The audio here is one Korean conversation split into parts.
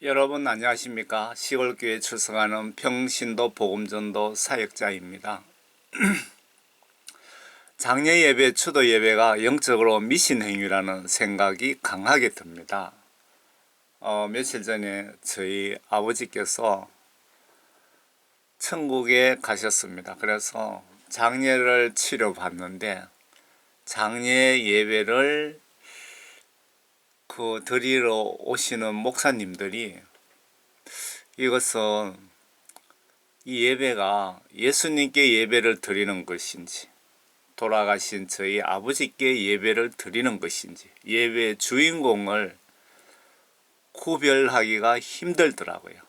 여러분 안녕하십니까? 시골교회 출석하는 평신도 복음전도 사역자입니다. 장례 예배, 추도 예배가 영적으로 미신 행위라는 생각이 강하게 듭니다. 며칠 전에 저희 아버지께서 천국에 가셨습니다. 그래서 장례를 치러봤는데 장례 예배를 드리러 오시는 목사님들이 이것은 이 예배가 예수님께 예배를 드리는 것인지 돌아가신 저희 아버지께 예배를 드리는 것인지 예배의 주인공을 구별하기가 힘들더라고요.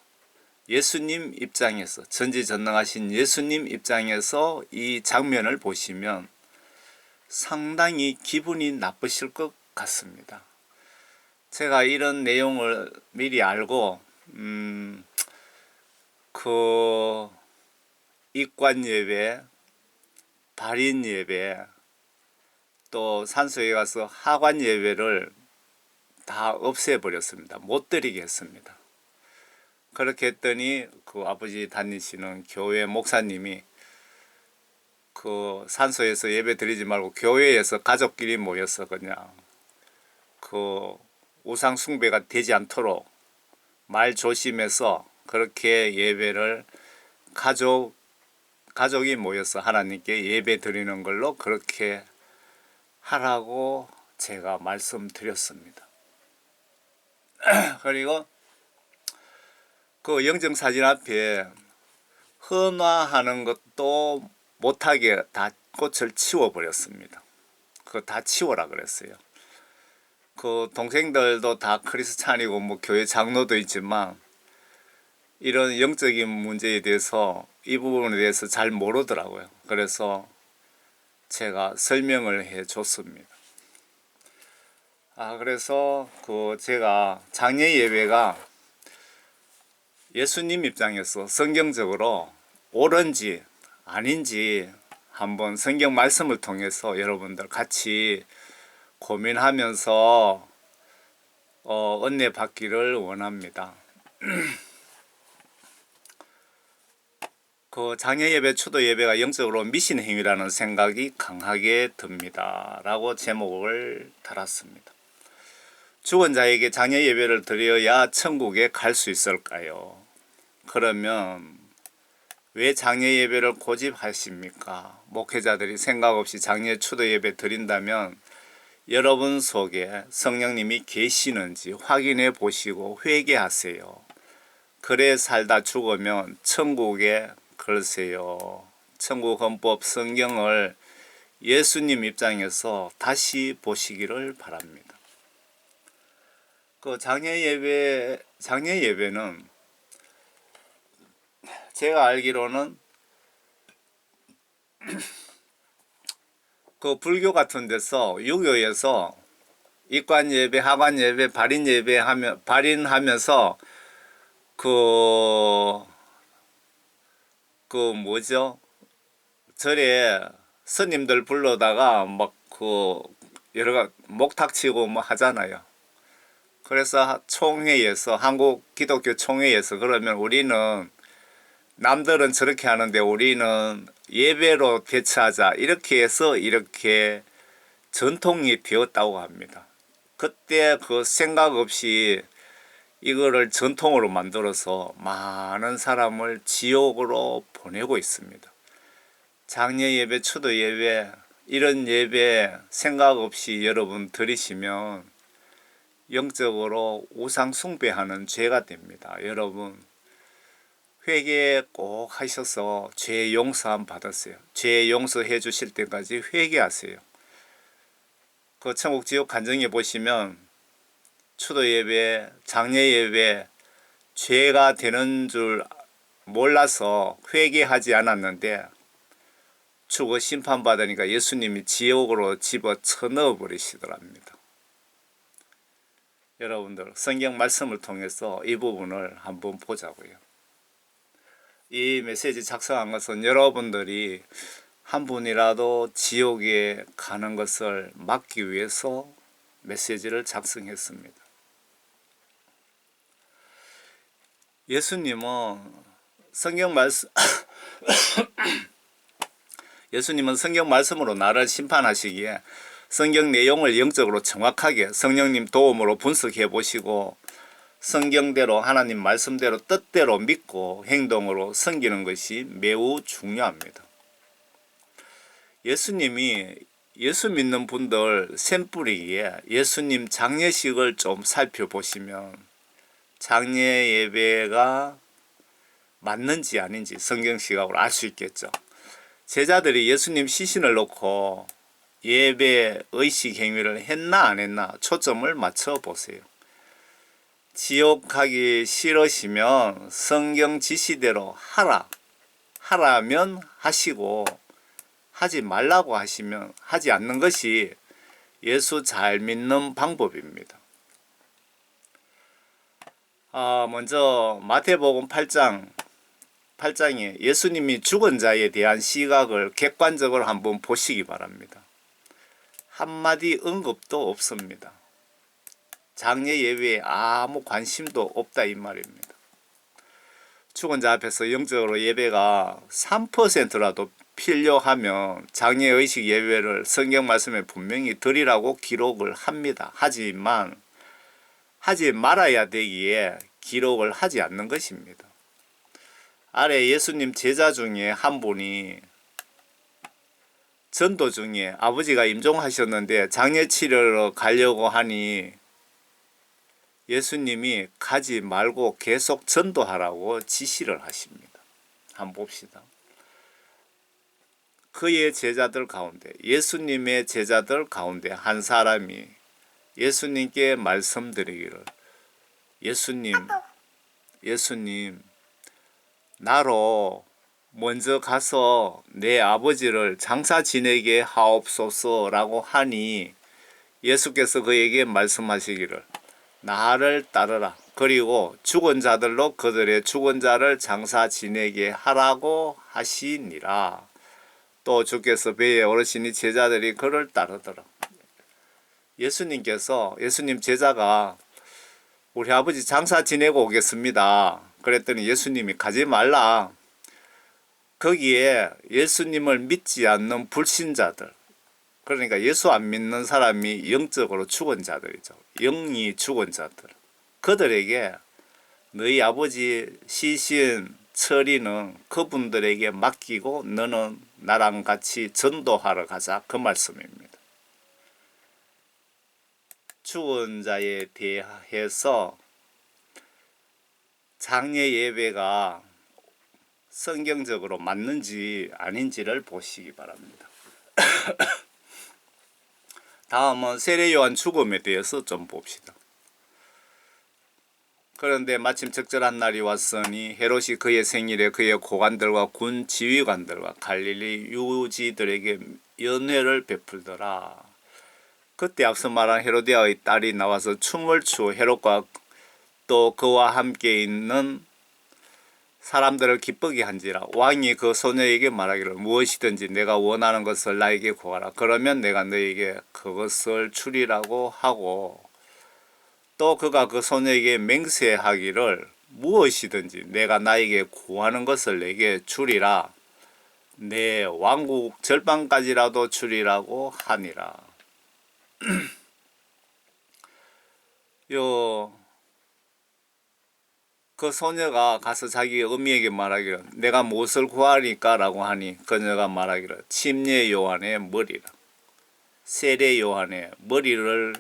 예수님 입장에서 전지전능하신 예수님 입장에서 이 장면을 보시면 상당히 기분이 나쁘실 것 같습니다. 제가 이런 내용을 미리 알고 입관 예배, 발인 예배, 또 산소에 가서 하관 예배를 다 없애버렸습니다. 못 드리게 했습니다. 그렇게 했더니 아버지 다니시는 교회 목사님이 산소에서 예배 드리지 말고 교회에서 가족끼리 모여서 그냥 우상 숭배가 되지 않도록 말 조심해서 그렇게 예배를 가족이 모여서 하나님께 예배 드리는 걸로 그렇게 하라고 제가 말씀드렸습니다. 그리고 영정사진 앞에 헌화하는 것도 못하게 다 꽃을 치워버렸습니다. 그거 다 치워라 그랬어요. 동생들도 다 크리스찬이고 교회 장로도 있지만 이런 영적인 문제에 대해서 이 부분에 대해서 잘 모르더라고요. 그래서 제가 설명을 해 줬습니다. 그래서 제가 장례 예배가 예수님 입장에서 성경적으로 옳은지 아닌지 한번 성경 말씀을 통해서 여러분들 같이 고민하면서 은혜 받기를 원합니다. 장례 예배, 추도 예배가 영적으로 미신 행위라는 생각이 강하게 듭니다. 라고 제목을 달았습니다. 죽은 자에게 장례 예배를 드려야 천국에 갈 수 있을까요? 그러면 왜 장례 예배를 고집하십니까? 목회자들이 생각 없이 장례, 추도 예배 드린다면 여러분 속에 성령님이 계시는지 확인해 보시고 회개하세요. 그래 살다 죽으면 천국에 걸으세요. 천국 헌법 성경을 예수님 입장에서 다시 보시기를 바랍니다. 장례 예배는 제가 알기로는 불교 같은 데서 유교에서 입관 예배, 하관 예배, 발인 예배 발인하면서 절에 스님들 불러다가 여러 목탁 치고 하잖아요. 그래서 총회에서 한국 기독교 총회에서 그러면 우리는 남들은 저렇게 하는데 우리는 예배로 대처하자 이렇게 해서 이렇게 전통이 되었다고 합니다. 그때 생각 없이 이거를 전통으로 만들어서 많은 사람을 지옥으로 보내고 있습니다. 장례 예배, 추도 예배 이런 예배 생각 없이 여러분 드리시면 영적으로 우상 숭배하는 죄가 됩니다. 여러분 회개 꼭 하셔서 죄 용서함 받으세요. 죄 용서해 주실 때까지 회개하세요. 천국 지옥 간증해 보시면 추도 예배, 장례 예배 죄가 되는 줄 몰라서 회개하지 않았는데 죽어 심판받으니까 예수님이 지옥으로 집어쳐 넣어 버리시더랍니다. 여러분들 성경 말씀을 통해서 이 부분을 한번 보자고요. 이 메시지 작성한 것은 여러분들이 한 분이라도 지옥에 가는 것을 막기 위해서 메시지를 작성했습니다. 예수님은 성경 말씀 예수님은 성경 말씀으로 나를 심판하시기에 성경 내용을 영적으로 정확하게 성령님 도움으로 분석해 보시고 성경대로 하나님 말씀대로 뜻대로 믿고 행동으로 섬기는 것이 매우 중요합니다. 예수님이 예수 믿는 분들 샘뿌리기에 예수님 장례식을 좀 살펴보시면 장례 예배가 맞는지 아닌지 성경 시각으로 알 수 있겠죠. 제자들이 예수님 시신을 놓고 예배 의식 행위를 했나 안 했나 초점을 맞춰 보세요. 지옥 가기 싫으시면 성경 지시대로 하라면 하시고 하지 말라고 하시면 하지 않는 것이 예수 잘 믿는 방법입니다. 먼저 마태복음 8장에 예수님이 죽은 자에 대한 시각을 객관적으로 한번 보시기 바랍니다. 한마디 언급도 없습니다. 장례 예배에 아무 관심도 없다 이 말입니다. 죽은 자 앞에서 영적으로 예배가 3%라도 필요하면 장례의식 예배를 성경 말씀에 분명히 드리라고 기록을 합니다. 하지만 하지 말아야 되기에 기록을 하지 않는 것입니다. 아래 예수님 제자 중에 한 분이 전도 중에 아버지가 임종하셨는데 장례 치료로 가려고 하니 예수님이 가지 말고 계속 전도하라고 지시를 하십니다. 한번 봅시다. 그의 제자들 가운데 예수님의 제자들 가운데 한 사람이 예수님께 말씀드리기를 예수님 나로 먼저 가서 내 아버지를 장사 지내게 하옵소서라고 하니 예수께서 그에게 말씀하시기를 나를 따르라. 그리고 죽은 자들로 그들의 죽은 자를 장사 지내게 하라고 하시니라. 또 주께서 배에 오르시니 제자들이 그를 따르더라. 예수님 제자가 우리 아버지 장사 지내고 오겠습니다. 그랬더니 예수님이 가지 말라. 거기에 예수님을 믿지 않는 불신자들, 그러니까 예수 안 믿는 사람이 영적으로 죽은 자들이죠. 영이 죽은 자들. 그들에게 너희 아버지 시신 처리는 그분들에게 맡기고 너는 나랑 같이 전도하러 가자. 그 말씀입니다. 죽은 자에 대해서 장례 예배가 성경적으로 맞는지 아닌지를 보시기 바랍니다. 다음은 세례 요한 죽음에 대해서 좀 봅시다. 그런데 마침 적절한 날이 왔으니 헤롯이 그의 생일에 그의 고관들과 군 지휘관들과 갈릴리 유지들에게 연회를 베풀더라. 그때 앞서 말한 헤로디아의 딸이 나와서 춤을 추어 헤롯과 또 그와 함께 있는 사람들을 기쁘게 한지라. 왕이 그 소녀에게 말하기를 무엇이든지 내가 원하는 것을 나에게 구하라. 그러면 내가 너에게 그것을 주리라고 하고, 또 그가 그 소녀에게 맹세하기를 무엇이든지 내가 나에게 구하는 것을 내게 주리라. 내 왕국 절반까지라도 주리라고 하니라. 그 소녀가 가서 자기 어미에게 말하기를 내가 무엇을 구하리까 라고 하니 그녀가 말하기를 침례 요한의 머리라. 세례 요한의 머리를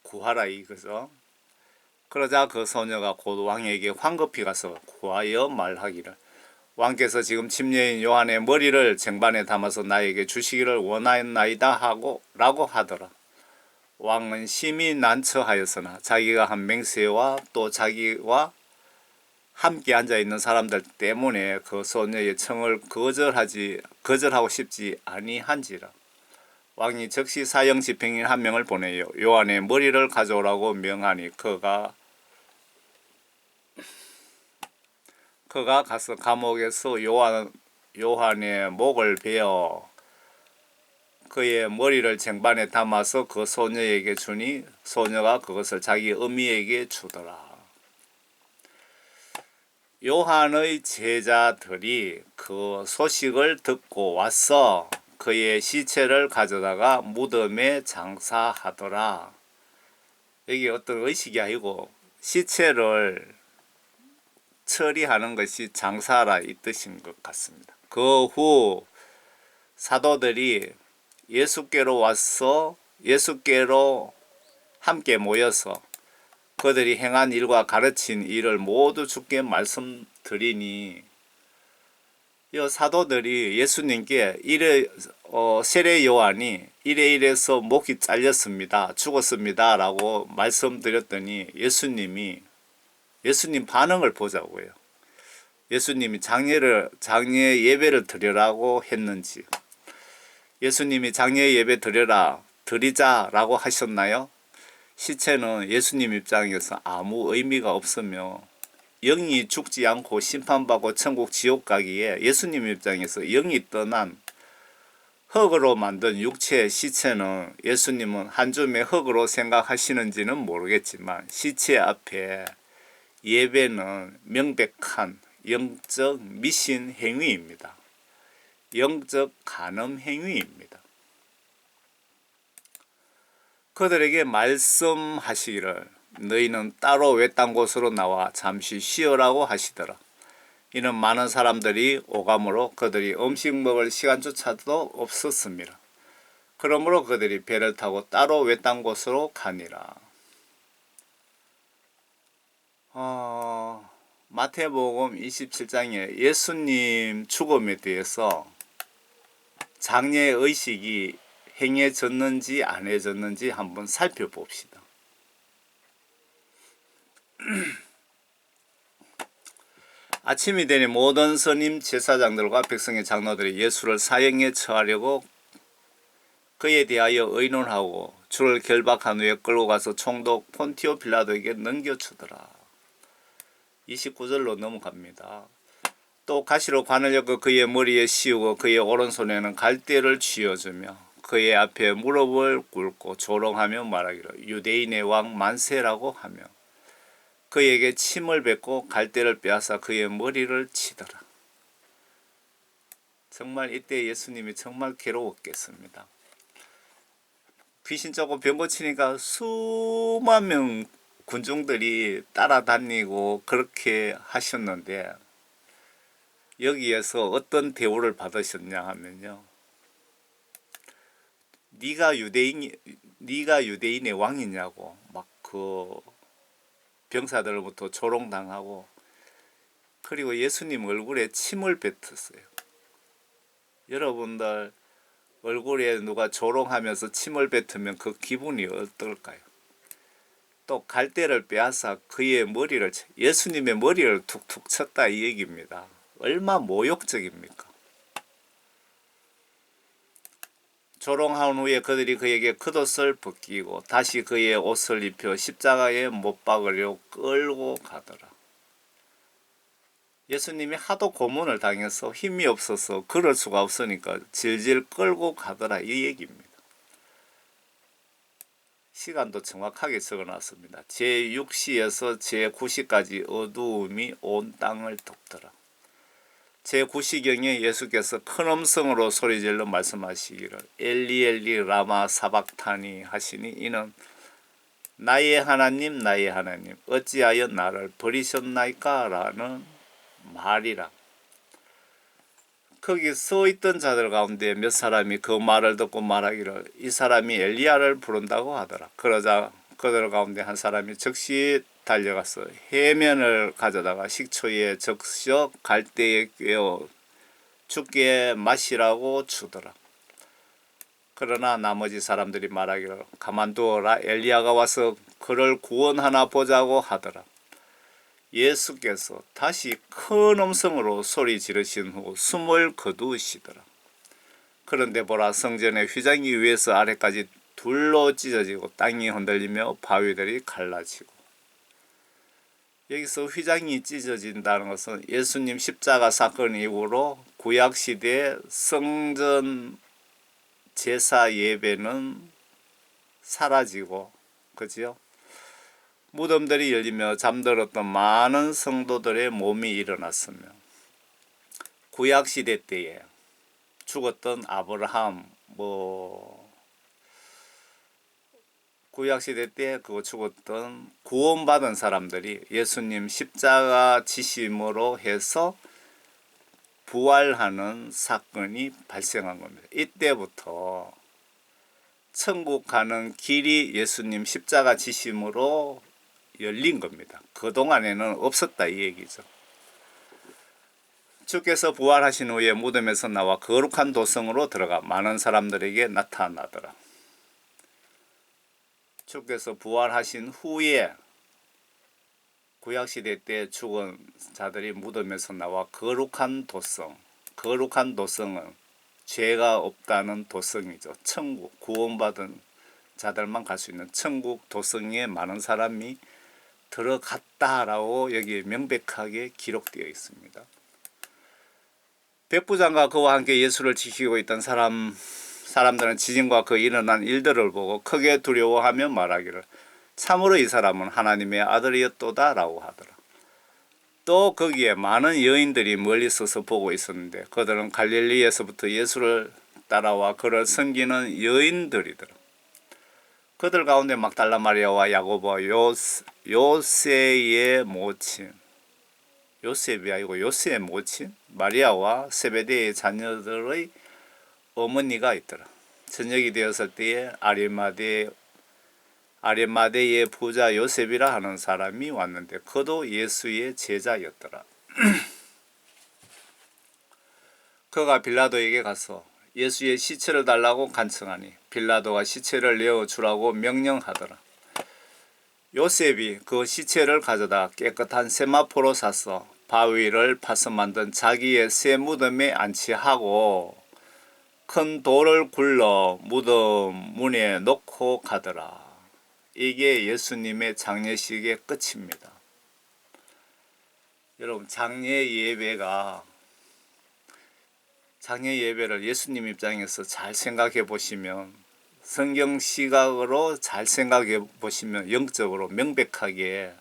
구하라 이거죠. 그러자 그 소녀가 곧 왕에게 황급히 가서 구하여 말하기를 왕께서 지금 침례인 요한의 머리를 쟁반에 담아서 나에게 주시기를 원하였나이다 하고 라고 하더라. 왕은 심히 난처하였으나 자기가 한 맹세와 또 자기와 함께 앉아있는 사람들 때문에 그 소녀의 청을 거절하고 싶지 아니한지라. 왕이 즉시 사형 집행인 한 명을 보내요 요한의 머리를 가져오라고 명하니 그가 가서 감옥에서 요한의 목을 베어 그의 머리를 쟁반에 담아서 그 소녀에게 주니 소녀가 그것을 자기 어미에게 주더라. 요한의 제자들이 그 소식을 듣고 와서 그의 시체를 가져다가 무덤에 장사하더라. 여기 어떤 의식이 아니고 시체를 처리하는 것이 장사라 이 뜻인 것 같습니다. 그 후 사도들이 예수께로 와서 예수께로 함께 모여서 그들이 행한 일과 가르친 일을 모두 주께 말씀드리니 이 사도들이 예수님께 세례 요한이 이래서 목이 잘렸습니다. 죽었습니다. 라고 말씀드렸더니 예수님 반응을 보자고요. 예수님이 장례 예배를 드리라고 했는지, 예수님이 장례 예배 드리자라고 하셨나요? 시체는 예수님 입장에서 아무 의미가 없으며 영이 죽지 않고 심판받고 천국 지옥 가기에 예수님 입장에서 영이 떠난 흙으로 만든 육체의 시체는 예수님은 한 줌의 흙으로 생각하시는지는 모르겠지만 시체 앞에 예배는 명백한 영적 미신 행위입니다. 영적 간음 행위입니다. 그들에게 말씀하시기를 너희는 따로 외딴 곳으로 나와 잠시 쉬어라고 하시더라. 이는 많은 사람들이 오감으로 그들이 음식 먹을 시간조차도 없었습니다. 그러므로 그들이 배를 타고 따로 외딴 곳으로 가니라. 마태복음 27장에 예수님 죽음에 대해서 장례의식이 행해졌는지 안 해졌는지 한번 살펴봅시다. 아침이 되니 모든 선임 제사장들과 백성의 장로들이 예수를 사형에 처하려고 그에 대하여 의논하고 주를 결박한 후에 끌고 가서 총독 폰티오 빌라도에게 넘겨주더라. 29절로 넘어갑니다. 또 가시로 관을 엮어 그의 머리에 씌우고 그의 오른손에는 갈대를 쥐어주며 그의 앞에 무릎을 꿇고 조롱하며 말하기를 유대인의 왕 만세라고 하며 그에게 침을 뱉고 갈대를 빼앗아 그의 머리를 치더라. 정말 이때 예수님이 정말 괴로웠겠습니다. 귀신 쫓고 병 고치니까 수만 명 군중들이 따라다니고 그렇게 하셨는데 여기에서 어떤 대우를 받으셨냐 하면요. 네가 유대인의 왕이냐고 막 그 병사들로부터 조롱당하고 그리고 예수님 얼굴에 침을 뱉었어요. 여러분들 얼굴에 누가 조롱하면서 침을 뱉으면 그 기분이 어떨까요? 또 갈대를 빼앗아 그의 머리를 예수님의 머리를 툭툭 쳤다 이 얘기입니다. 얼마 모욕적입니까? 조롱한 후에 그들이 그에게 겉옷을 벗기고 다시 그의 옷을 입혀 십자가에 못 박으려 끌고 가더라. 예수님이 하도 고문을 당해서 힘이 없어서 걸을 수가 없으니까 질질 끌고 가더라 이 얘기입니다. 시간도 정확하게 적어놨습니다. 제6시에서 제9시까지 어두움이 온 땅을 덮더라. 제9시경에 예수께서 큰 음성으로 소리질러 말씀하시기를 엘리 엘리 라마 사박타니 하시니 이는 나의 하나님 어찌하여 나를 버리셨나이까 라는 말이라. 거기 서 있던 자들 가운데 몇 사람이 그 말을 듣고 말하기를 이 사람이 엘리야를 부른다고 하더라. 그러자 그들 가운데 한 사람이 즉시 달려가서 해면을 가져다가 식초에 적셔 갈대에 꿰어 죽게 마시라고 주더라. 그러나 나머지 사람들이 말하기를 가만두어라 엘리야가 와서 그를 구원하나 보자고 하더라. 예수께서 다시 큰 음성으로 소리 지르신 후 숨을 거두시더라. 그런데 보라 성전의 휘장이 위에서 아래까지 둘로 찢어지고 땅이 흔들리며 바위들이 갈라지고 여기서 휘장이 찢어진다는 것은 예수님 십자가 사건 이후로 구약시대의 성전 제사 예배는 사라지고 그죠? 무덤들이 열리며 잠들었던 많은 성도들의 몸이 일어났으며 구약시대 때에 죽었던 아브라함 구약시대 때 그거 죽었던 구원받은 사람들이 예수님 십자가 지심으로 해서 부활하는 사건이 발생한 겁니다. 이때부터 천국 가는 길이 예수님 십자가 지심으로 열린 겁니다. 그동안에는 없었다 이 얘기죠. 주께서 부활하신 후에 무덤에서 나와 거룩한 도성으로 들어가 많은 사람들에게 나타나더라. 주께서 부활하신 후에 구약시대 때 죽은 자들이 무덤에서 나와 거룩한 도성, 거룩한 도성은 죄가 없다는 도성이죠. 천국, 구원받은 자들만 갈 수 있는 천국 도성에 많은 사람이 들어갔다라고 여기에 명백하게 기록되어 있습니다. 백부장과 그와 함께 예수를 지키고 있던 사람들은 지진과 그 일어난 일들을 보고 크게 두려워하며 말하기를 참으로 이 사람은 하나님의 아들이었도다 라고 하더라. 또 거기에 많은 여인들이 멀리 서서 보고 있었는데 그들은 갈릴리에서부터 예수를 따라와 그를 섬기는 여인들이더라. 그들 가운데 막달라 마리아와 야고보와 요새의 모친, 요셉이 아니고 요새의 모친 마리아와 세베대의 자녀들의 어머니가 있더라. 저녁이 되었을 때에 아리마대의 부자 요셉이라 하는 사람이 왔는데 그도 예수의 제자였더라. 그가 빌라도에게 가서 예수의 시체를 달라고 간청하니 빌라도가 시체를 내어주라고 명령하더라. 요셉이 그 시체를 가져다 깨끗한 세마포로 사서 바위를 파서 만든 자기의 새 무덤에 안치하고 큰 돌을 굴러 무덤 문에 놓고 가더라. 이게 예수님의 장례식의 끝입니다. 여러분 장례 예배를 예수님 입장에서 잘 생각해 보시면 성경 시각으로 잘 생각해 보시면 영적으로 명백하게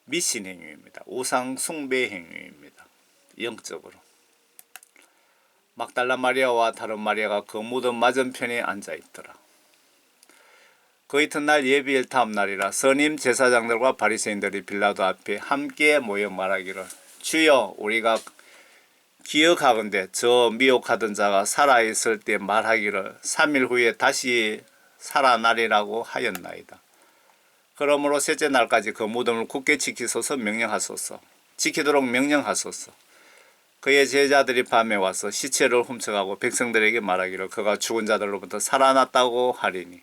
미신 행위입니다. 우상 숭배 행위입니다. 영적으로. 막달라 마리아와 다른 마리아가 그 무덤 맞은편에 앉아 있더라. 그 이튿날 예비일 다음 날이라 선임 제사장들과 바리새인들이 빌라도 앞에 함께 모여 말하기를 주여 우리가 기억하건대 저 미혹하던 자가 살아있을 때 말하기를 3일 후에 다시 살아나리라고 하였나이다. 그러므로 셋째 날까지 그 무덤을 굳게 지키소서 명령하소서. 지키도록 명령하소서. 그의 제자들이 밤에 와서 시체를 훔쳐가고 백성들에게 말하기를 그가 죽은 자들로부터 살아났다고 하리니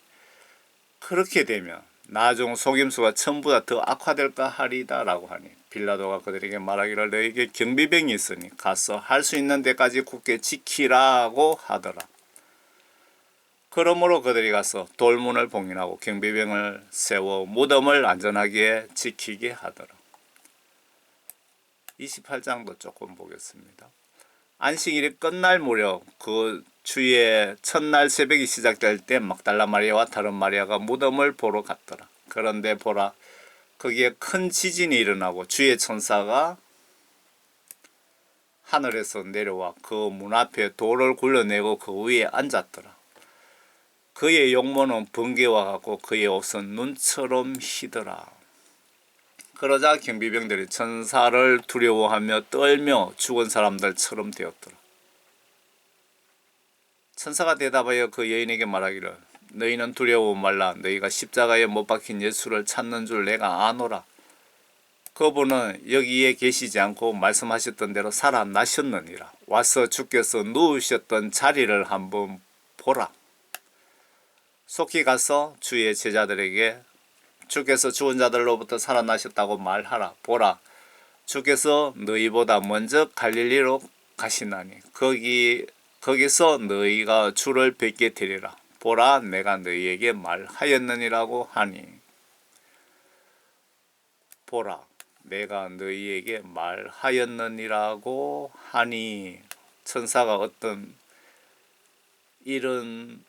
그렇게 되면 나중 속임수가 전부 다 더 악화될까 하리다 라고 하니 빌라도가 그들에게 말하기를 너에게 경비병이 있으니 가서 할 수 있는 데까지 굳게 지키라고 하더라. 그러므로 그들이 가서 돌문을 봉인하고 경비병을 세워 무덤을 안전하게 지키게 하더라. 28장도 조금 보겠습니다. 안식일이 끝날 무렵 그 주의 첫날 새벽이 시작될 때 막달라 마리아와 다른 마리아가 무덤을 보러 갔더라. 그런데 보라 거기에 큰 지진이 일어나고 주의 천사가 하늘에서 내려와 그 문 앞에 돌을 굴려내고 그 위에 앉았더라. 그의 용모는 번개와 같고 그의 옷은 눈처럼 희더라. 그러자 경비병들이 천사를 두려워하며 떨며 죽은 사람들처럼 되었더라. 천사가 대답하여 그 여인에게 말하기를 너희는 두려워 말라. 너희가 십자가에 못 박힌 예수를 찾는 줄 내가 아노라. 그분은 여기에 계시지 않고 말씀하셨던 대로 살아나셨느니라. 와서 주께서 누우셨던 자리를 한번 보라. 속히 가서 주의 제자들에게 주께서 죽은 자들로부터 살아나셨다고 말하라. 보라, 주께서 너희보다 먼저 갈릴리로 가시나니 거기서 너희가 주를 뵙게 되리라. 보라, 내가 너희에게 말하였느니라고 하니. 보라, 내가 너희에게 말하였느니라고 하니. 천사가 어떤 이런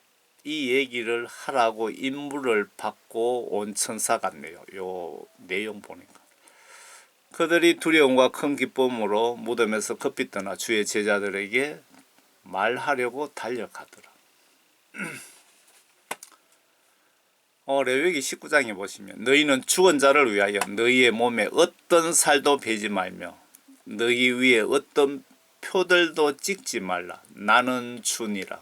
이 얘기를 하라고 임무를 받고 온 천사 같네요. 요 내용 보니까. 그들이 두려움과 큰 기쁨으로 무덤에서 급히 떠나 주의 제자들에게 말하려고 달려가더라. 레위기 19장에 보시면 너희는 죽은 자를 위하여 너희의 몸에 어떤 살도 베지 말며 너희 위에 어떤 표들도 찍지 말라. 나는 주니라.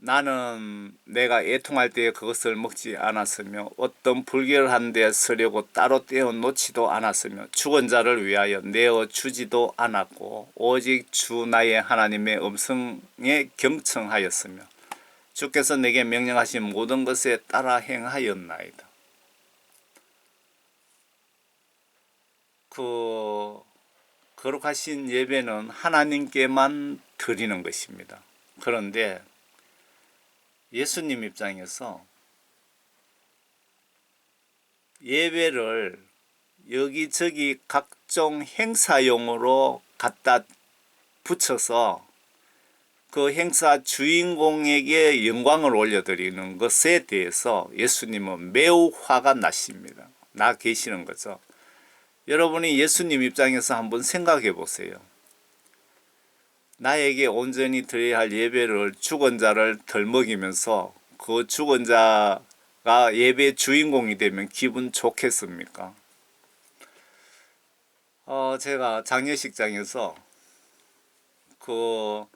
나는 내가 애통할 때에 그것을 먹지 않았으며 어떤 불결한 데 서려고 따로 떼어 놓지도 않았으며 죽은 자를 위하여 내어 주지도 않았고 오직 주 나의 하나님의 음성에 경청하였으며 주께서 내게 명령하신 모든 것에 따라 행하였나이다. 거룩하신 예배는 하나님께만 드리는 것입니다. 그런데 예수님 입장에서 예배를 여기저기 각종 행사용으로 갖다 붙여서 그 행사 주인공에게 영광을 올려드리는 것에 대해서 예수님은 매우 화가 나십니다. 나 계시는 거죠. 여러분이 예수님 입장에서 한번 생각해 보세요. 나에게 온전히 드려야 할 예배를 죽은 자를 덜먹이면서 그 죽은 자가 예배 주인공이 되면 기분 좋겠습니까? 제가 장례식장에서 그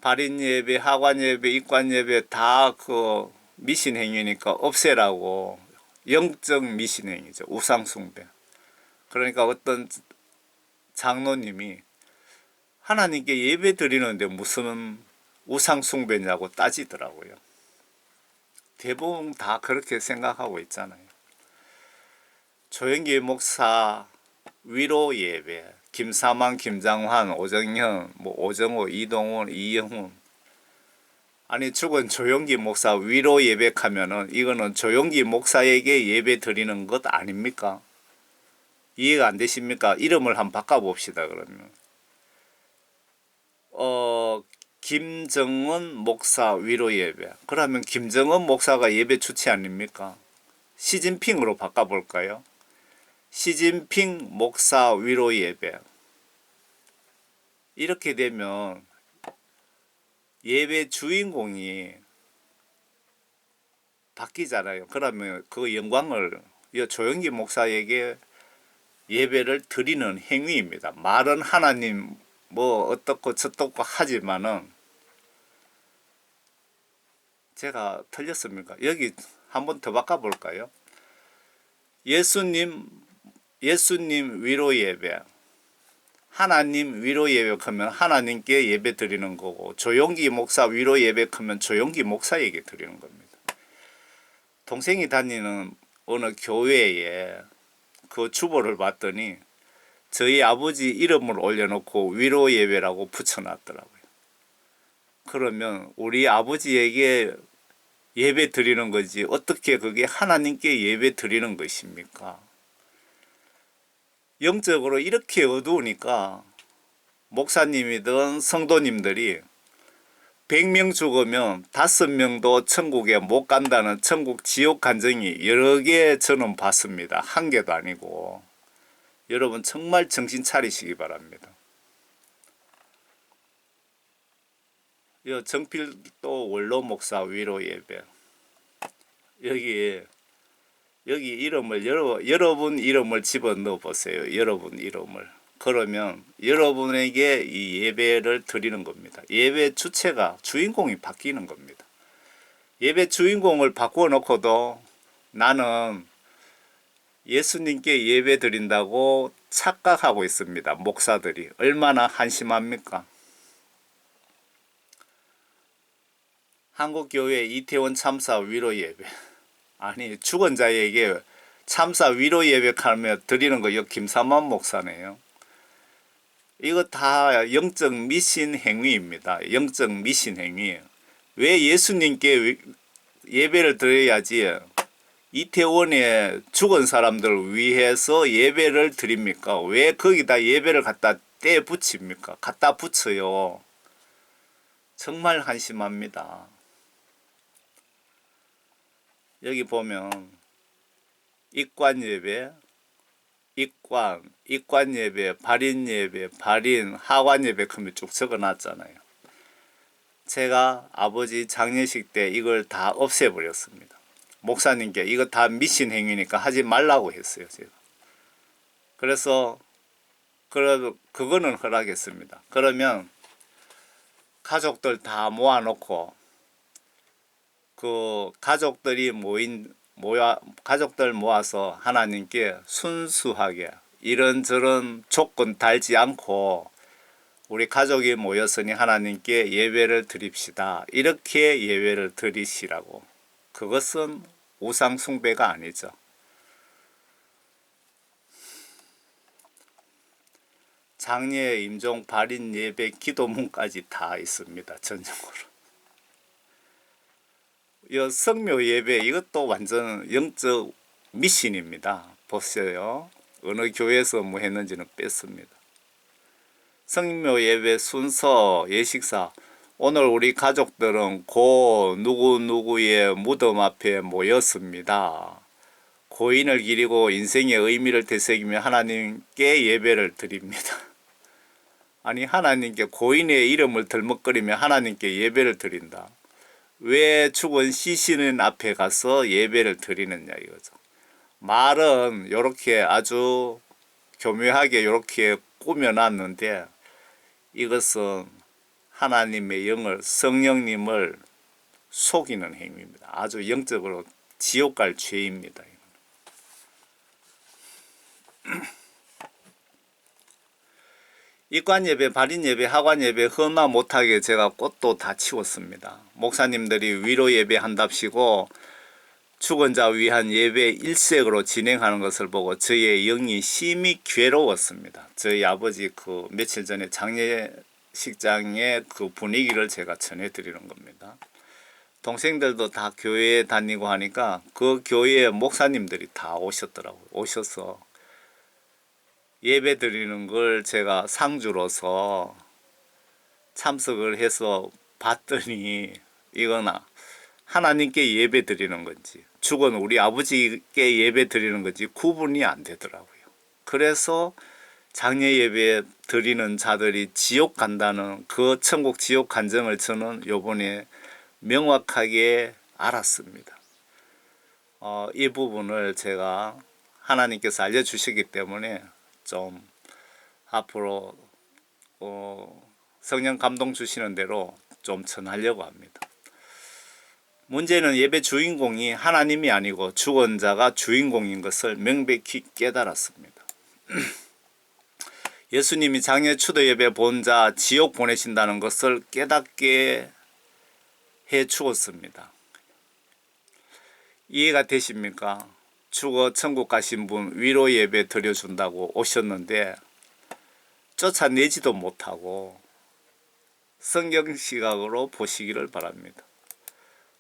발인 예배, 하관 예배, 입관 예배 다 그 미신 행위니까 없애라고, 영적 미신 행위죠. 우상 숭배. 그러니까 어떤 장로님이 하나님께 예배 드리는데 무슨 우상 숭배냐고 따지더라고요. 대부분 다 그렇게 생각하고 있잖아요. 조영기 목사 위로 예배, 김사만, 김장환, 오정현, 오정호, 이동훈, 이영훈. 아니 죽은 조영기 목사 위로 예배하면은 이거는 조영기 목사에게 예배 드리는 것 아닙니까? 이해가 안 되십니까? 이름을 한번 바꿔봅시다. 그러면 김정은 목사 위로 예배. 그러면 김정은 목사가 예배 주체 아닙니까? 시진핑으로 바꿔볼까요? 시진핑 목사 위로 예배. 이렇게 되면 예배 주인공이 바뀌잖아요. 그러면 그 영광을 조영기 목사에게 예배를 드리는 행위입니다. 말은 하나님 어떻고 저떻고 하지만은 제가 틀렸습니까? 여기 한번 더 바꿔볼까요? 예수님 위로 예배, 하나님 위로 예배하면 하나님께 예배 드리는 거고, 조용기 목사 위로 예배하면 조용기 목사에게 드리는 겁니다. 동생이 다니는 어느 교회에 그 주보를 봤더니 저희 아버지 이름을 올려놓고 위로 예배라고 붙여놨더라고요. 그러면 우리 아버지에게 예배 드리는 거지 어떻게 그게 하나님께 예배 드리는 것입니까? 영적으로 이렇게 어두우니까 목사님이든 성도님들이 100명 죽으면 5명도 천국에 못 간다는 천국 지옥 간증이 여러 개 저는 봤습니다. 한 개도 아니고. 여러분 정말 정신 차리시기 바랍니다. 정필도 원로 목사 위로 예배. 여기 이름을 여러분 이름을 집어넣어 보세요. 여러분 이름을. 그러면 여러분에게 이 예배를 드리는 겁니다. 예배 주체가 주인공이 바뀌는 겁니다. 예배 주인공을 바꾸어 놓고도 나는 예수님께 예배 드린다고 착각하고 있습니다. 목사들이 얼마나 한심합니까? 한국교회 이태원 참사 위로 예배. 아니 죽은 자에게 참사 위로 예배하며 드리는 거 이거 김사만 목사네요. 이거 다 영적 미신 행위입니다. 영적 미신 행위. 왜 예수님께 예배를 드려야지 이태원에 죽은 사람들을 위해서 예배를 드립니까? 왜 거기다 예배를 갖다 떼 붙입니까? 갖다 붙여요. 정말 한심합니다. 여기 보면 입관 예배, 입관 예배, 발인 예배, 발인, 하관 예배 그러면 쭉 적어놨잖아요. 제가 아버지 장례식 때 이걸 다 없애버렸습니다. 목사님께 이거 다 미신 행위니까 하지 말라고 했어요, 제가. 그래서 그거는 허락했습니다. 그러면 가족들 다 모아놓고 그 가족들이 가족들 모아서 하나님께 순수하게 이런저런 조건 달지 않고 우리 가족이 모였으니 하나님께 예배를 드립시다. 이렇게 예배를 드리시라고. 그것은 우상 숭배가 아니죠. 장례, 임종, 발인, 예배, 기도문까지 다 있습니다. 전형으로. 이 성묘 예배 이것도 완전 영적 미신입니다. 보세요. 어느 교회에서 뭐 했는지는 뺐습니다. 성묘 예배 순서 예식사 오늘 우리 가족들은 고 누구누구의 무덤 앞에 모였습니다. 고인을 기리고 인생의 의미를 되새기며 하나님께 예배를 드립니다. 아니 하나님께 고인의 이름을 들먹거리며 하나님께 예배를 드린다. 왜 죽은 시신은 앞에 가서 예배를 드리느냐 이거죠. 말은 이렇게 아주 교묘하게 이렇게 꾸며놨는데 이것은 하나님의 영을 성령님을 속이는 행위입니다. 아주 영적으로 지옥 갈 죄입니다. 입관 예배, 발인 예배, 하관 예배 흠마 못하게 제가 꽃도 다 치웠습니다. 목사님들이 위로 예배 한답시고 죽은 자 위한 예배 일색으로 진행하는 것을 보고 저의 영이 심히 괴로웠습니다. 저희 아버지 그 며칠 전에 장례식장의 그 분위기를 제가 전해드리는 겁니다. 동생들도 다 교회에 다니고 하니까 그 교회 목사님들이 다 오셨더라고요. 오셔서 예배 드리는 걸 제가 상주로서 참석을 해서 봤더니 이거나 하나님께 예배 드리는 건지 죽은 우리 아버지께 예배 드리는 건지 구분이 안 되더라고요. 그래서 장례 예배 드리는 자들이 지옥 간다는 그 천국 지옥 간증을 저는 요번에 명확하게 알았습니다. 이 부분을 제가 하나님께서 알려주시기 때문에 좀 앞으로 성령 감동 주시는 대로 좀 전하려고 합니다. 문제는 예배 주인공이 하나님이 아니고 죽은 자가 주인공인 것을 명백히 깨달았습니다. 예수님이 장례 추도 예배 본 자 지옥 보내신다는 것을 깨닫게 해 주었습니다. 이해가 되십니까? 죽어 천국 가신 분 위로 예배 드려준다고 오셨는데 쫓아내지도 못하고 성경 시각으로 보시기를 바랍니다.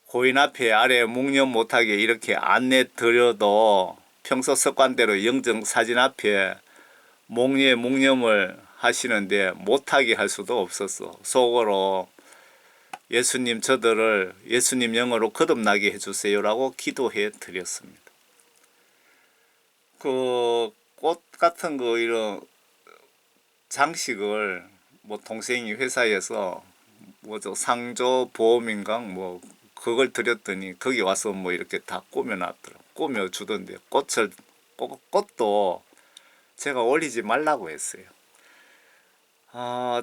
고인 앞에 아래 묵념 못하게 이렇게 안내 드려도 평소 습관대로 영정 사진 앞에 묵념을 하시는데 못하게 할 수도 없었어. 속으로 예수님 저들을 예수님 영으로 거듭나게 해주세요라고 기도해 드렸습니다. 그 꽃 같은 거 이런 장식을 뭐 동생이 회사에서 뭐죠 상조 보험인가 뭐 그걸 드렸더니 거기 와서 뭐 이렇게 다 꾸며놨더라고. 꾸며주던데 꽃도 제가 올리지 말라고 했어요.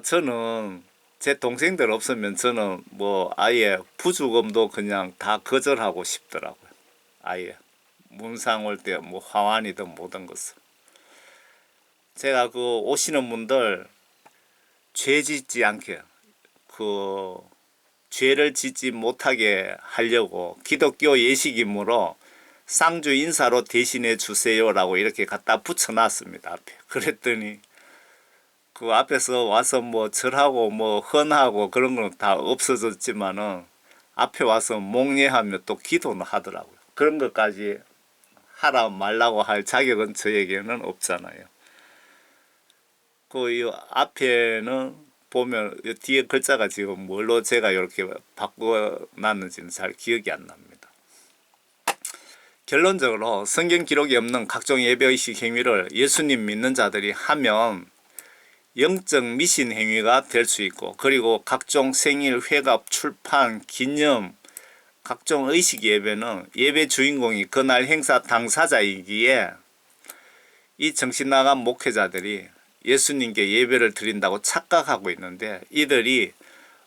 저는 제 동생들 없으면 저는 뭐 아예 부주금도 그냥 다 거절하고 싶더라고요. 아예 문상 올 때 뭐 화환이든 뭐든 것을. 제가 그 오시는 분들 죄 짓지 않게 그 죄를 짓지 못하게 하려고 기독교 예식이므로 쌍주 인사로 대신해 주세요라고 이렇게 갖다 붙여놨습니다. 앞에. 그랬더니 그 앞에서 와서 뭐 절하고 뭐 헌하고 그런 건 다 없어졌지만은 앞에 와서 몽례하며 또 기도는 하더라고요. 그런 것까지 하라 말라고 할 자격은 저에게는 없잖아요. 이 앞에는 보면 이 뒤에 글자가 지금 뭘로 제가 이렇게 바꿔놨는지는 잘 기억이 안 납니다. 결론적으로 성경 기록이 없는 각종 예배의식 행위를 예수님 믿는 자들이 하면 영적 미신 행위가 될 수 있고, 그리고 각종 생일, 회갑, 출판, 기념, 각종 의식 예배는 예배 주인공이 그날 행사 당사자이기에 이 정신 나간 목회자들이 예수님께 예배를 드린다고 착각하고 있는데, 이들이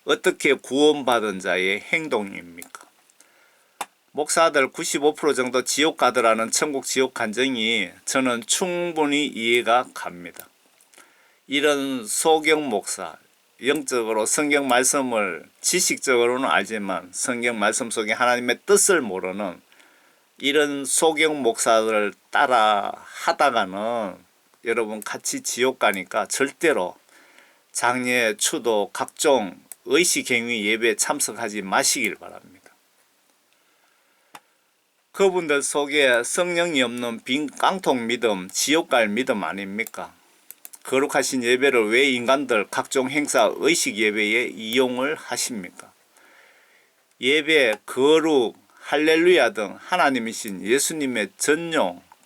어떻게 구원받은 자의 행동입니까? 목사들 95% 정도 지옥 가더라는 천국 지옥 간증이 저는 충분히 이해가 갑니다. 이런 소경 목사, 영적으로 성경 말씀을 지식적으로는 알지만 성경 말씀 속에 하나님의 뜻을 모르는 이런 소경 목사들을 따라 하다가는 여러분 같이 지옥 가니까 절대로 장례, 추도, 각종 의식행위 예배에 참석하지 마시길 바랍니다. 그분들 속에 성령이 없는 빈 깡통 믿음, 지옥 갈 믿음 아닙니까? 거룩하신 예배를 왜 인간들 각종 행사 의식 예배에 이용을 하십니까? 예배, 거룩, 할렐루야 등 하나님이신 예수님의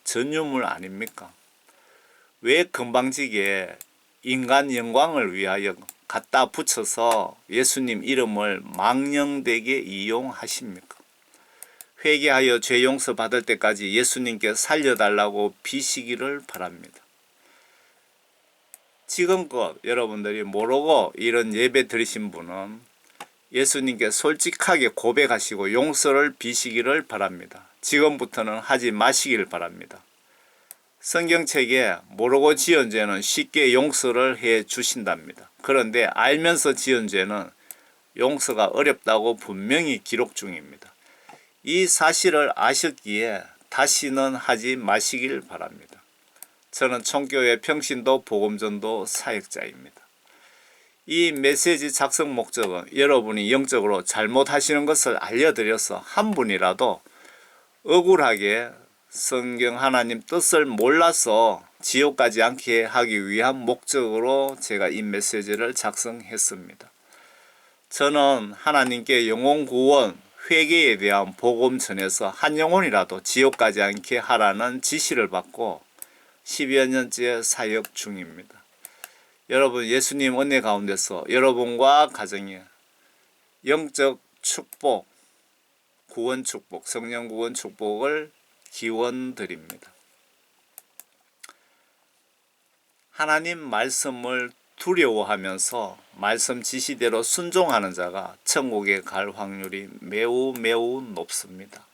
전유물 아닙니까? 왜 건방지게 인간 영광을 위하여 갖다 붙여서 예수님 이름을 망령되게 이용하십니까? 회개하여 죄 용서 받을 때까지 예수님께 살려달라고 비시기를 바랍니다. 지금껏 여러분들이 모르고 이런 예배 드리신 분은 예수님께 솔직하게 고백하시고 용서를 비시기를 바랍니다. 지금부터는 하지 마시길 바랍니다. 성경책에 모르고 지은 죄는 쉽게 용서를 해 주신답니다. 그런데 알면서 지은 죄는 용서가 어렵다고 분명히 기록 중입니다. 이 사실을 아셨기에 다시는 하지 마시길 바랍니다. 저는 총교회 평신도 복음전도 사역자입니다. 이 메시지 작성 목적은 여러분이 영적으로 잘못하시는 것을 알려드려서 한 분이라도 억울하게 성경 하나님 뜻을 몰라서 지옥 가지 않게 하기 위한 목적으로 제가 이 메시지를 작성했습니다. 저는 하나님께 영혼 구원, 회개에 대한 복음 전해서 한 영혼이라도 지옥 가지 않게 하라는 지시를 받고 10여 년째 사역 중입니다. 여러분 예수님 은혜 가운데서 여러분과 가정에 영적 축복, 구원 축복, 성령 구원 축복을 기원드립니다. 하나님 말씀을 두려워하면서 말씀 지시대로 순종하는 자가 천국에 갈 확률이 매우 높습니다.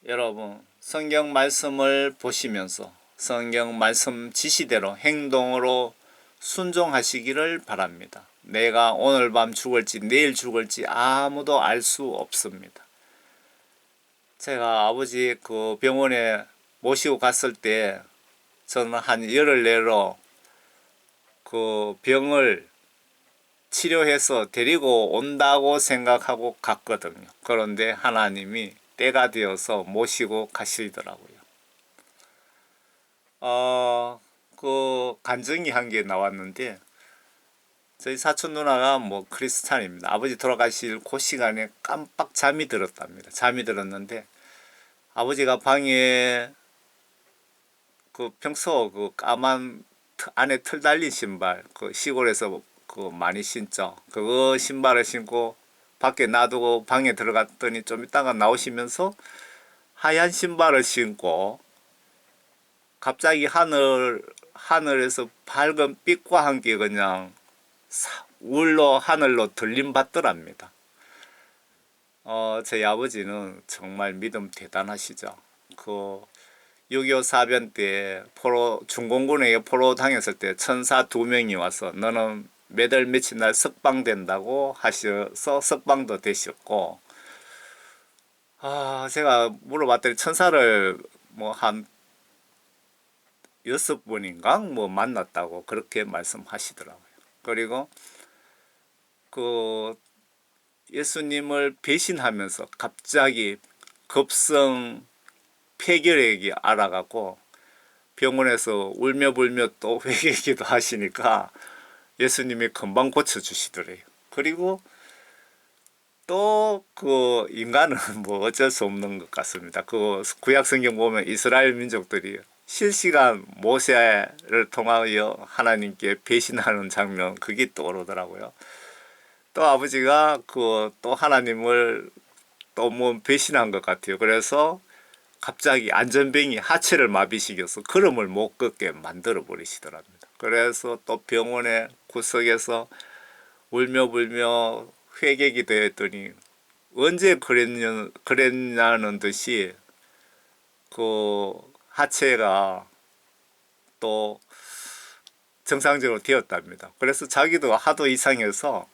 여러분 성경 말씀을 보시면서 성경 말씀 지시대로 행동으로 순종하시기를 바랍니다. 내가 오늘 밤 죽을지 내일 죽을지 아무도 알 수 없습니다. 제가 아버지 그 병원에 모시고 갔을 때 저는 한 열흘 내로 그 병을 치료해서 데리고 온다고 생각하고 갔거든요. 그런데 하나님이 때가 되어서 모시고 가시더라고요. 그 간증이 한 게 나왔는데 저희 사촌 누나가 뭐 크리스찬입니다. 아버지 돌아가실 그 시간에 깜빡 잠이 들었답니다. 잠이 들었는데 아버지가 방에 그 평소 그 까만 안에 털 달린 신발, 그 시골에서 그 많이 신죠. 그거 신발을 신고 밖에 놔두고 방에 들어갔더니 좀 있다가 나오시면서 하얀 신발을 신고 갑자기 하늘에서 밝은 빛과 함께 그냥 울로 하늘로 들림받더랍니다. 저희 아버지는 정말 믿음 대단하시죠. 그 6.25 사변 때 중공군에게 포로 당했을 때 천사 2명이 와서 너는 몇 월 며칠 날 석방된다고 하셔서 석방도 되셨고, 제가 물어봤더니 천사를 뭐 한 6번인가 뭐 만났다고 그렇게 말씀하시더라고요. 그리고 그 예수님을 배신하면서 갑자기 급성 폐결핵이 알아가고 병원에서 울며 불며 또 회개기도 하시니까 예수님이 금방 고쳐주시더래요. 그리고 또 그 인간은 뭐 어쩔 수 없는 것 같습니다. 그 구약 성경 보면 이스라엘 민족들이 실시간 모세를 통하여 하나님께 배신하는 장면, 그게 떠오르더라고요. 또 아버지가 그 또 하나님을 또 뭐 배신한 것 같아요. 그래서 갑자기 안전뱅이 하체를 마비시켜서 걸음을 못 걷게 만들어 버리시더랍니다. 그래서 또 병원의 구석에서 울며 불며 회개기 되었더니 언제 그랬냐는 듯이 그 하체가 또 정상적으로 되었답니다. 그래서 자기도 하도 이상해서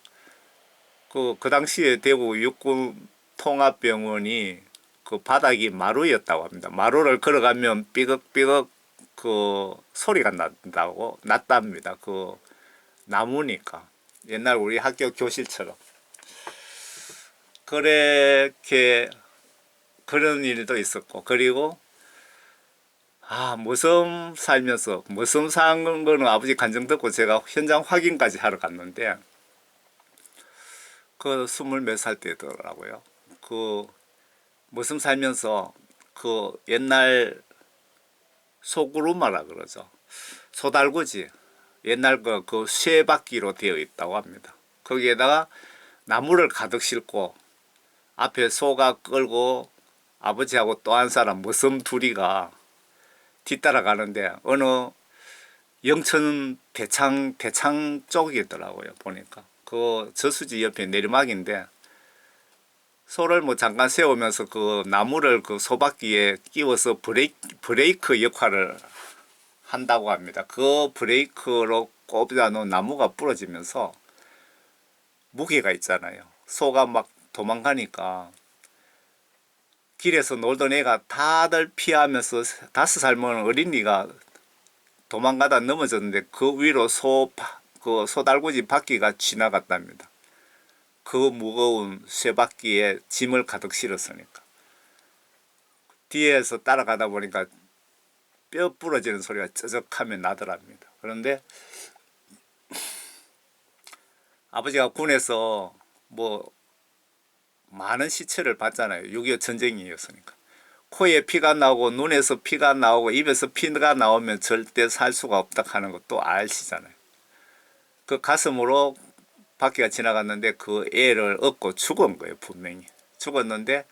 그 당시에 대구 육군 통합병원이 그 바닥이 마루였다고 합니다. 마루를 걸어가면 삐걱삐걱 그 소리가 났답니다. 그 나무니까. 옛날 우리 학교 교실처럼. 그렇게 그런 일도 있었고, 그리고 무섬 살면서 무섬 산 거는 아버지 간증 듣고 제가 현장 확인까지 하러 갔는데 그 20몇 살 때더라고요. 그 무섬 살면서 그 옛날 소구루마라 그러죠. 소달구지. 옛날 그 쇠바퀴로 되어 있다고 합니다. 거기에다가 나무를 가득 싣고 앞에 소가 끌고 아버지하고 또 한 사람 무섬 둘이가 뒤따라 가는데 어느 영천 대창 쪽이더라고요. 보니까 그 저수지 옆에 내리막인데 소를 뭐 잠깐 세우면서 그 나무를 그 소바퀴에 끼워서 브레이크 역할을 한다고 합니다. 그 브레이크로 꼽아 놓은 나무가 부러지면서 무게가 있잖아요. 소가 막 도망가니까 길에서 놀던 애가 다들 피하면서 5살 먹은 어린이가 도망가다 넘어졌는데 그 위로 그 소달구지 바퀴가 지나갔답니다. 그 무거운 쇠바퀴에 짐을 가득 실었으니까. 뒤에서 따라가다 보니까 뼈 부러지는 소리가 쩌적하면 나더랍니다. 그런데 아버지가 군에서 뭐 많은 시체를 봤잖아요. 6.25 전쟁이었으니까. 코에 피가 나오고 눈에서 피가 나오고 입에서 피가 나오면 절대 살 수가 없다 하는 것도 아시잖아요. 그 가슴으로 바퀴가 지나갔는데 그 애를 얻고 죽은 거예요. 분명히 죽었는데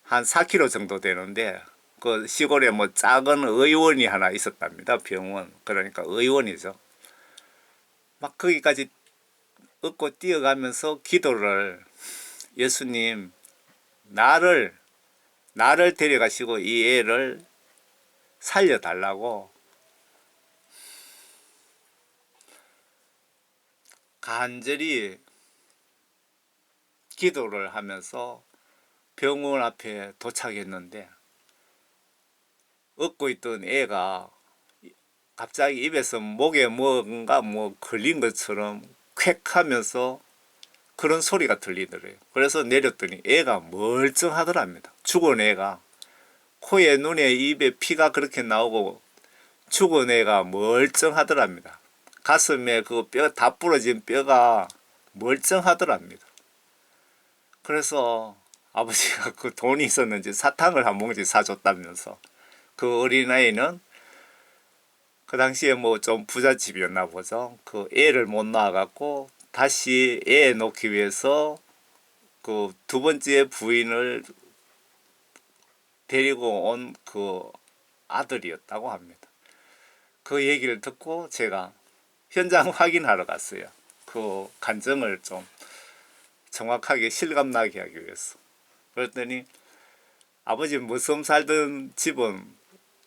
한 4km 정도 되는데 그 시골에 뭐 작은 의원이 하나 있었답니다. 병원. 그러니까 의원이죠. 막 거기까지 얻고 뛰어가면서 기도를, 예수님 나를 데려가시고 이 애를 살려달라고 간절히 기도를 하면서 병원 앞에 도착했는데 얻고 있던 애가 갑자기 입에서 목에 뭔가 뭐 걸린 것처럼 쾌 하면서 그런 소리가 들리더래요. 그래서 내렸더니 애가 멀쩡하더랍니다. 죽은 애가 코에 눈에 입에 피가 그렇게 나오고 죽은 애가 멀쩡하더랍니다. 가슴에 그 뼈 다 부러진 뼈가 멀쩡하더랍니다. 그래서 아버지가 그 돈이 있었는지 사탕을 한 봉지 사줬다면서 그 어린아이는 그 당시에 뭐 좀 부잣집이었나 보죠. 그 애를 못 낳아갖고 다시 애 놓기 위해서 그 두 번째 부인을 데리고 온 그 아들이었다고 합니다. 그 얘기를 듣고 제가 현장 확인하러 갔어요. 그 간증을 좀 정확하게 실감나게 하기 위해서. 그랬더니 아버지 무섬 살던 집은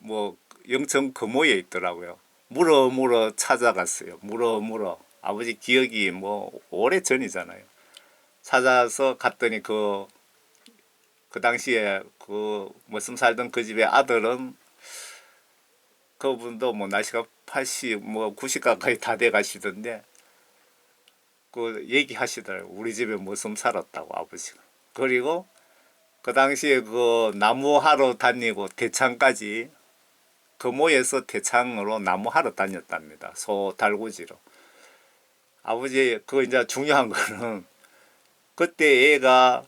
뭐 영천 금호에 있더라고요. 물어 찾아갔어요. 물어 아버지 기억이 뭐 오래 전이잖아요. 찾아서 갔더니 그 당시에 그 무섬 살던 그 집의 아들은 그분도 뭐 날씨가 80, 뭐 90 가까이 다 돼 가시던데 그 얘기하시더라고요. 우리 집에 무섬 살았다고 아버지가. 그리고 그 당시에 그 나무 하러 다니고 대창까지 금호에서 대창으로 나무하러 다녔답니다. 소 달구지로. 아버지 그거 이제 중요한 거는 그때 애가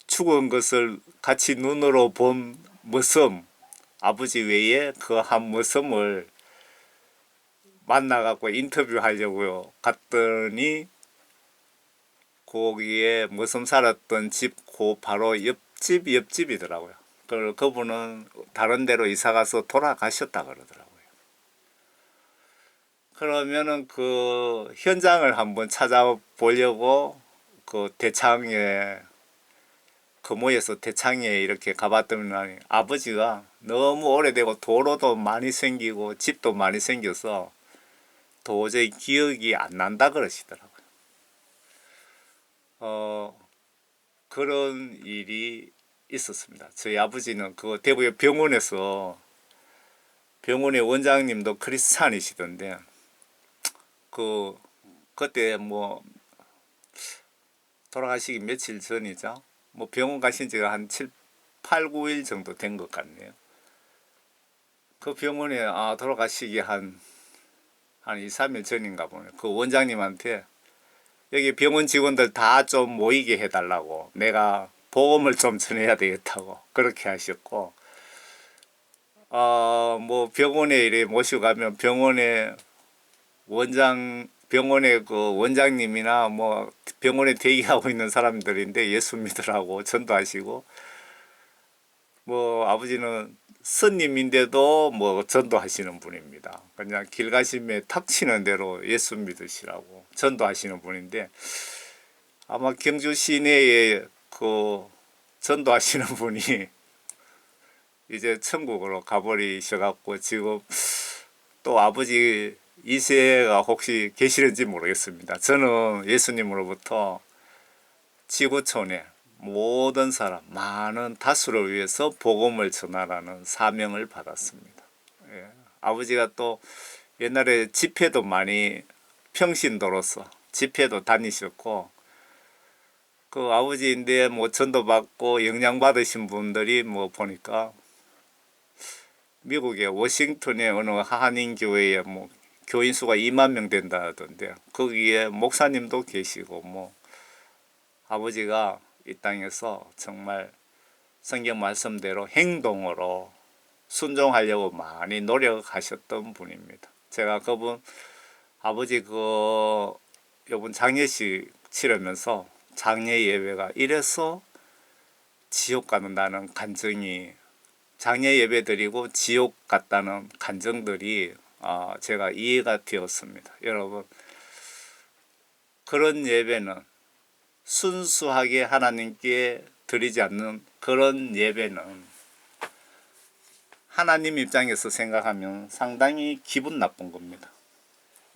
죽은 것을 같이 눈으로 본 머슴, 아버지 외에 그 한 머슴을 만나갖고 인터뷰하려고 갔더니 거기에 머슴 살았던 집 그 바로 옆집이더라고요. 그분은 다른 데로 이사가서 돌아가셨다 그러더라고요. 그러면은 그 현장을 한번 찾아보려고 그 대창에 금호에서 대창에 이렇게 가봤더니 아버지가 너무 오래되고 도로도 많이 생기고 집도 많이 생겨서 도저히 기억이 안 난다 그러시더라고요. 그런 일이 있었습니다. 저희 아버지는 그 대구의 병원의 원장님도 크리스찬이시던데 그때 뭐 돌아가시기 며칠 전이죠. 뭐 병원 가신 지가 한 8, 9일 정도 된 것 같네요. 그 병원에 돌아가시기 한 2, 3일 전인가 보네. 그 원장님한테 여기 병원 직원들 다 좀 모이게 해달라고 내가 복음을 좀 전해야 되겠다고 그렇게 하셨고 뭐 병원에 이래 모시고 가면 병원의 그 원장님이나 뭐 병원에 대기하고 있는 사람들인데 예수 믿으라고 전도하시고 뭐 아버지는 스님인데도 뭐 전도하시는 분입니다. 그냥 길 가심에 탁 치는 대로 예수 믿으시라고 전도하시는 분인데 아마 경주 시내에 그 전도하시는 분이 이제 천국으로 가버리셔갖고 지금 또 아버지 2세가 혹시 계시는지 모르겠습니다. 저는 예수님으로부터 지구촌에 모든 사람, 많은 다수를 위해서 복음을 전하라는 사명을 받았습니다. 예. 아버지가 또 옛날에 집회도 많이 평신도로서 집회도 다니셨고 그 아버지인데 뭐 전도 받고 영향 받으신 분들이 뭐 보니까 미국의 워싱턴의 어느 한인 교회에 뭐 교인 수가 2만 명 된다 하던데 거기에 목사님도 계시고 뭐 아버지가 이 땅에서 정말 성경 말씀대로 행동으로 순종하려고 많이 노력하셨던 분입니다. 제가 그분 아버지 요번 장례식 치르면서 장례 예배가 이래서 지옥 가는다는 간증이 장례 예배 드리고 지옥 갔다는 간증들이 제가 이해가 되었습니다. 여러분 그런 예배는 순수하게 하나님께 드리지 않는 그런 예배는 하나님 입장에서 생각하면 상당히 기분 나쁜 겁니다.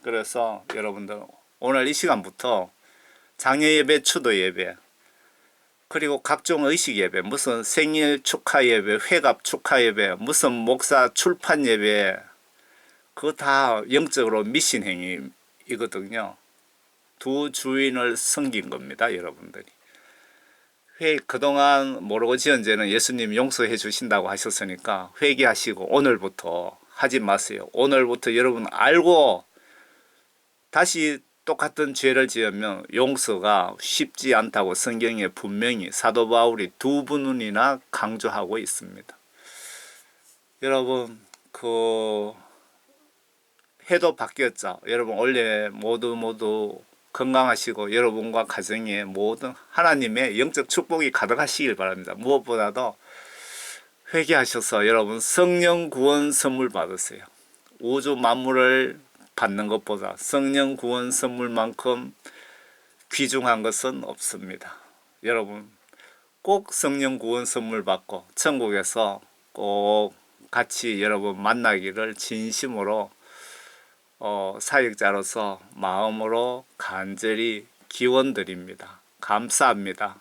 그래서 여러분들 오늘 이 시간부터 장례 예배, 추도 예배, 그리고 각종 의식 예배, 무슨 생일 축하 예배, 회갑 축하 예배, 무슨 목사 출판 예배, 그거 다 영적으로 미신 행위이거든요. 두 주인을 섬긴 겁니다, 여러분들이. 그동안 모르고 지은 죄는 예수님 용서해 주신다고 하셨으니까 회개하시고 오늘부터 하지 마세요. 오늘부터 여러분 알고 다시 똑같은 죄를 지으면 용서가 쉽지 않다고 성경에 분명히 사도 바울이 2번이나 강조하고 있습니다. 여러분 해도 바뀌었죠. 여러분 원래 모두 건강하시고 여러분과 가정에 모든 하나님의 영적 축복이 가득하시길 바랍니다. 무엇보다도 회개하셔서 여러분 성령 구원 선물 받으세요. 우주 만물을 받는 것보다 성령 구원 선물만큼 귀중한 것은 없습니다. 여러분 꼭 성령 구원 선물 받고 천국에서 꼭 같이 여러분 만나기를 진심으로 사역자로서 마음으로 간절히 기원드립니다. 감사합니다.